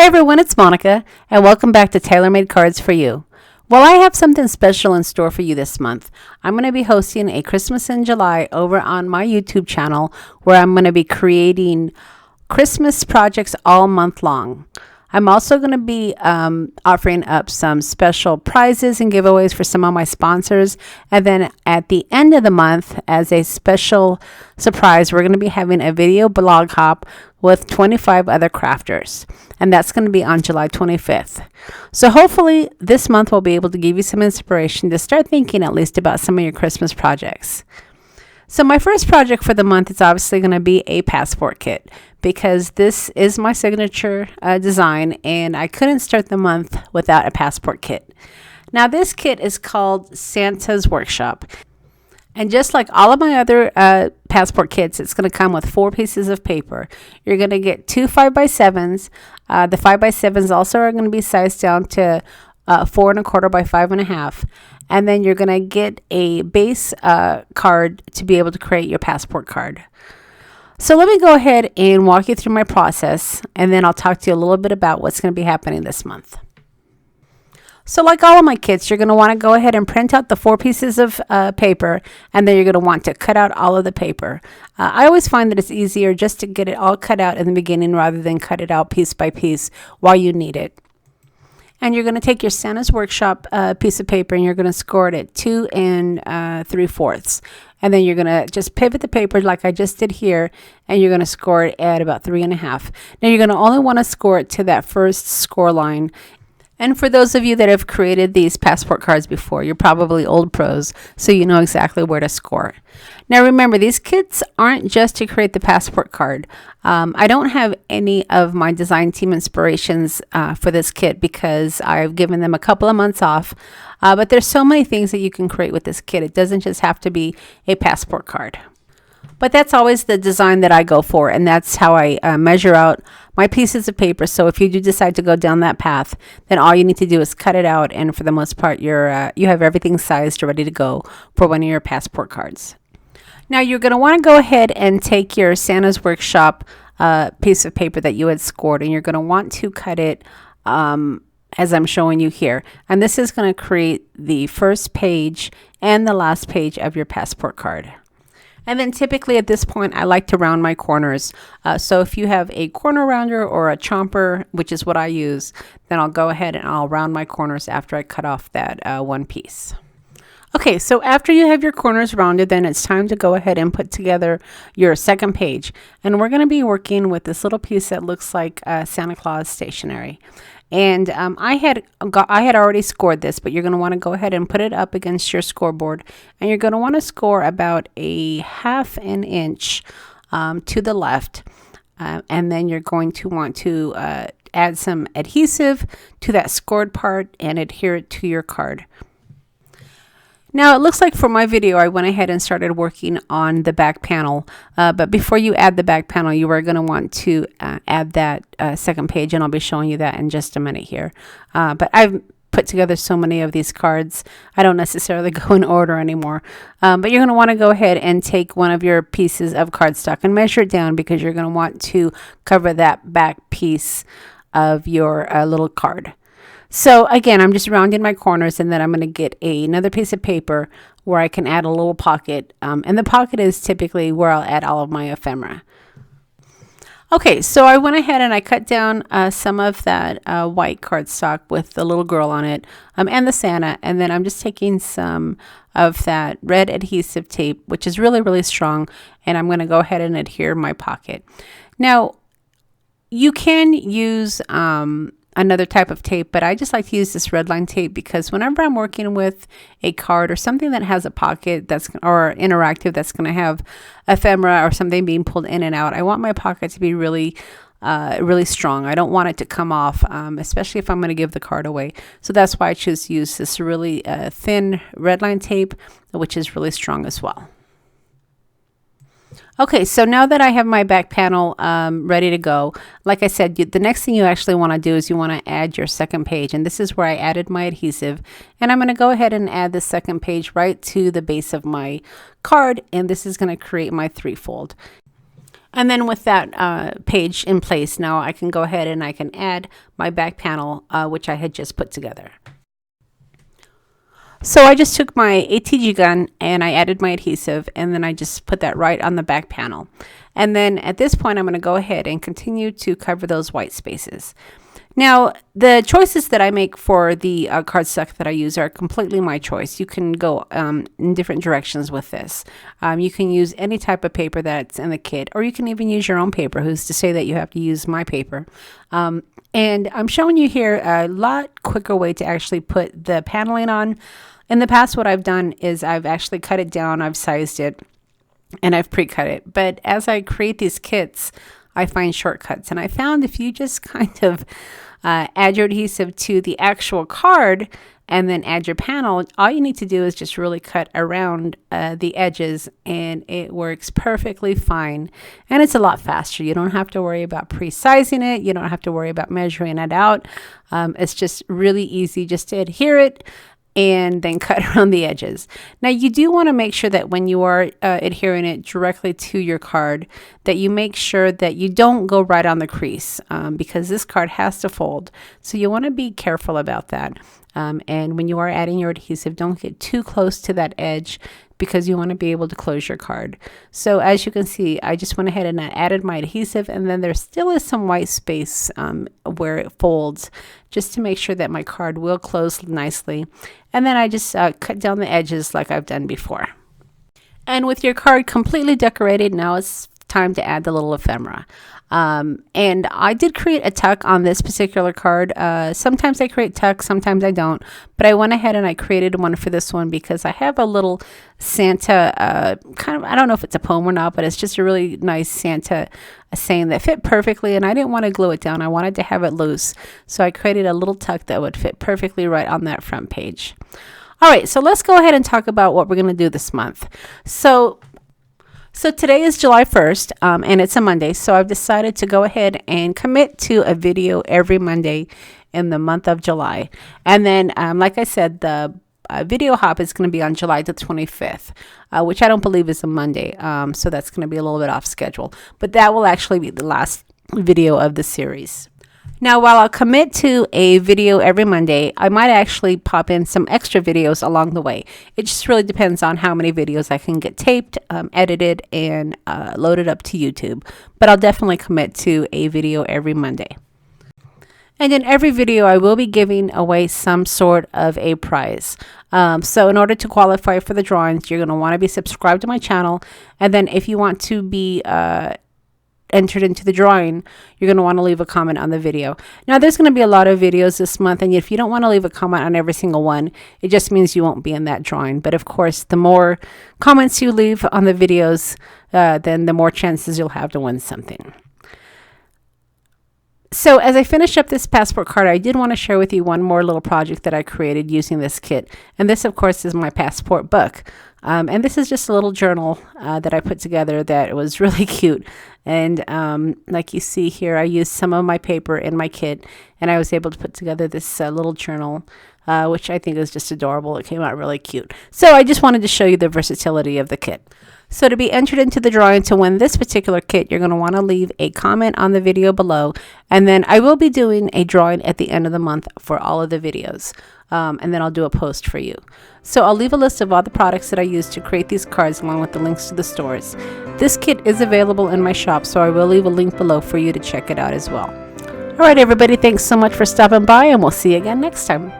Hi everyone, it's Monica, and welcome back to Tailor-Made Cards for You. Well, I have something special in store for you this month. I'm going to be hosting a Christmas in July over on my YouTube channel where I'm going to be creating Christmas projects all month long. I'm also going to be offering up some special prizes and giveaways for some of my sponsors. And then at the end of the month, as a special surprise, we're going to be having a video blog hop with 25 other crafters. And that's going to be on July 25th. So hopefully this month we'll be able to give you some inspiration to start thinking at least about some of your Christmas projects. So my first project for the month is obviously going to be a passport kit because this is my signature design and I couldn't start the month without a passport kit. Now this kit is called Santa's Workshop. And just like all of my other passport kits, it's going to come with 4 pieces of paper. You're going to get 2 5x7s. The 5x7s also are going to be sized down to 4 1/4 by 5 1/2. And then you're going to get a base card to be able to create your passport card. So let me go ahead and walk you through my process, and then I'll talk to you a little bit about what's going to be happening this month. So like all of my kits, you're going to want to go ahead and print out the 4 pieces of paper, and then you're going to want to cut out all of the paper. I always find that it's easier just to get it all cut out in the beginning rather than cut it out piece by piece while you need it. And you're going to take your Santa's Workshop piece of paper and you're going to score it at 2 3/4. And then you're going to just pivot the paper like I just did here, and you're going to score it at about 3 1/2. Now you're going to only want to score it to that first score line. And for those of you that have created these passport cards before, you're probably old pros, so you know exactly where to score. Now remember, these kits aren't just to create the passport card. I don't have any of my design team inspirations for this kit because I've given them a couple of months off. But there's so many things that you can create with this kit. It doesn't just have to be a passport card. But that's always the design that I go for, and that's how I measure out my pieces of paper. So if you do decide to go down that path, then all you need to do is cut it out, and for the most part, you have everything sized ready to go for one of your passport cards. Now you're going to want to go ahead and take your Santa's Workshop piece of paper that you had scored, and you're going to want to cut it as I'm showing you here. And this is going to create the first page and the last page of your passport card. And then typically at this point, I like to round my corners. So if you have a corner rounder or a chomper, which is what I use, then I'll go ahead and I'll round my corners after I cut off that one piece. Okay, so after you have your corners rounded, then it's time to go ahead and put together your second page. And we're going to be working with this little piece that looks like Santa Claus stationery. And I had already scored this, but you're going to want to go ahead and put it up against your scoreboard, and you're going to want to score about a 1/2 inch to the left, and then you're going to want to add some adhesive to that scored part and adhere it to your card. Now it looks like for my video I went ahead and started working on the back panel, but before you add the back panel you are going to want to add that second page, and I'll be showing you that in just a minute here. But I've put together so many of these cards I don't necessarily go in order anymore, but you're going to want to go ahead and take one of your pieces of cardstock and measure it down because you're going to want to cover that back piece of your little card. So again, I'm just rounding my corners, and then I'm going to get another piece of paper where I can add a little pocket. And the pocket is typically where I'll add all of my ephemera. Okay, so I went ahead and I cut down some of that white cardstock with the little girl on it and the Santa. And then I'm just taking some of that red adhesive tape, which is really, really strong. And I'm going to go ahead and adhere my pocket. Now, you can use another type of tape, but I just like to use this Redline tape because whenever I'm working with a card or something that has a pocket or interactive that's going to have ephemera or something being pulled in and out, I want my pocket to be really strong. I don't want it to come off, especially if I'm going to give the card away. So that's why I choose to use this really thin Redline tape, which is really strong as well. Okay, so now that I have my back panel ready to go, like I said, the next thing you actually want to do is you want to add your second page. And this is where I added my adhesive. And I'm going to go ahead and add the second page right to the base of my card. And this is going to create my 3-fold. And then with that page in place, now I can go ahead and I can add my back panel, which I had just put together. So I just took my ATG gun and I added my adhesive, and then I just put that right on the back panel. And then at this point, I'm going to go ahead and continue to cover those white spaces. Now, the choices that I make for the cardstock that I use are completely my choice. You can go in different directions with this. You can use any type of paper that's in the kit, or you can even use your own paper. Who's to say that you have to use my paper? And I'm showing you here a lot quicker way to actually put the paneling on. In the past, what I've done is I've actually cut it down, I've sized it, and I've pre-cut it. But as I create these kits, I find shortcuts. And I found if you just kind of add your adhesive to the actual card and then add your panel, all you need to do is just really cut around the edges, and it works perfectly fine. And it's a lot faster. You don't have to worry about pre-sizing it. You don't have to worry about measuring it out. It's just really easy just to adhere it and then cut around the edges. Now, you do want to make sure that when you are adhering it directly to your card, that you make sure that you don't go right on the crease, because this card has to fold. So you want to be careful about that. And when you are adding your adhesive, don't get too close to that edge, because you want to be able to close your card. So as you can see, I just went ahead and I added my adhesive, and then there still is some white space where it folds, just to make sure that my card will close nicely. And then I just cut down the edges like I've done before. And with your card completely decorated, now it's time to add the little ephemera. And I did create a tuck on this particular card. Sometimes I create tucks, sometimes I don't, but I went ahead and I created one for this one because I have a little Santa, kind of, I don't know if it's a poem or not, but it's just a really nice Santa saying that fit perfectly, and I didn't want to glue it down. I wanted to have it loose. So I created a little tuck that would fit perfectly right on that front page. All right, so let's go ahead and talk about what we're going to do this month. So today is July 1st, and it's a Monday, so I've decided to go ahead and commit to a video every Monday in the month of July. And then, like I said, the video hop is going to be on July the 25th, which I don't believe is a Monday, so that's going to be a little bit off schedule. But that will actually be the last video of the series. Now, while I'll commit to a video every Monday, I might actually pop in some extra videos along the way. It just really depends on how many videos I can get taped, edited, and loaded up to YouTube. But I'll definitely commit to a video every Monday. And in every video, I will be giving away some sort of a prize. So in order to qualify for the drawings, you're going to want to be subscribed to my channel. And then if you want to be entered into the drawing, you're going to want to leave a comment on the video. Now, there's going to be a lot of videos this month, and if you don't want to leave a comment on every single one, it just means you won't be in that drawing. But of course, the more comments you leave on the videos, then the more chances you'll have to win something. So as I finish up this passport card, I did want to share with you one more little project that I created using this kit. And this, of course, is my passport book. And this is just a little journal that I put together that was really cute. And like you see here, I used some of my paper in my kit, and I was able to put together this little journal, which I think is just adorable. It came out really cute. So I just wanted to show you the versatility of the kit. So to be entered into the drawing to win this particular kit, you're going to want to leave a comment on the video below. And then I will be doing a drawing at the end of the month for all of the videos. And then I'll do a post for you. So I'll leave a list of all the products that I use to create these cards along with the links to the stores. This kit is available in my shop, so I will leave a link below for you to check it out as well. All right, everybody, thanks so much for stopping by, and we'll see you again next time.